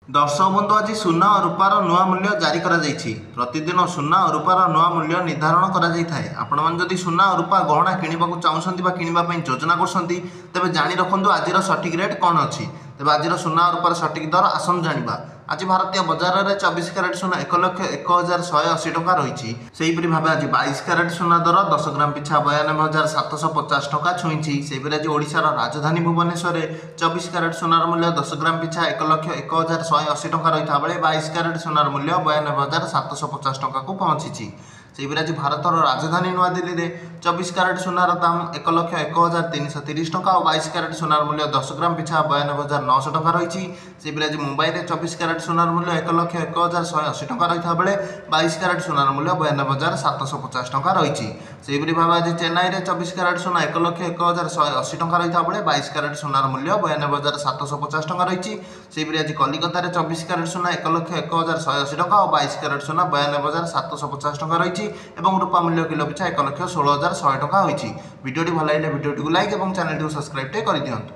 दर्शक बंधु आज सुना और रूपार नुआ मूल्य जारी प्रतिदिन सुना और रूपार नुआ मूल्य निर्धारण कर सुना और रूपा गहना किणवा चाहते कि योजना कर जाणी रखु आज सठिक रेट कौन अच्छी तेज आज सुना और रूपार सठिक दर आसन जाना। आज भारतीय बजार में 24 क्यारेट सुना 1,01,180 टଙ୍କା रही। सेहीपरि भाव आज 22 क्यारेट सुना दर 10 ग्राम पिछा 92,750 टଙ୍କା छुईं। सेहीपरि आज ओडिशार राजधानी भुवनेश्वर 24 क्यारेट सुनार मूल्य 10 ग्राम पिछा 1,01,180 टଙ୍କା रही बेले 22 क्यारेट सुनार मूल्य 92,750 टଙ୍କା को पहुंची। सेहीपरि आज भारतर राजधानी नुआदिल्ली में 24 क्यारेट सुनार दाम 1,01,330 टଙ୍କା और 22 क्यारेट सुनार मूल्य 10 ग्राम पिछा 92,900 टଙ୍କା रही। सेहीपरि आज मुंबई में 24 क्यारेट सुनार मूल्य 1,01,180 टଙ୍କା रही बेले 22 क्यारेट सुनार मूल्य 92,750 टଙ୍କା रही। सेहीपरि भाव आज चेन्नई में 24 क्यारेट सुना 1,01,180 टଙ୍କା रही बेले 22 क्यारेट सुनार मूल्य 92,750 टଙ୍କା रही। सेहीपरि आज कलिकता में 24 क्यारेट सुना 1,01,180 टଙ୍କା और 22 क्यारेट सुना 92,750 टଙ୍କା रही एवं रूपा मूल्य किलो पिछा 1,16,100 टଙ୍କା होइछि। वीडियोटी भल लगे वीडियोटी को लाइक और चैनल को सब्सक्राइब कर दियंतु।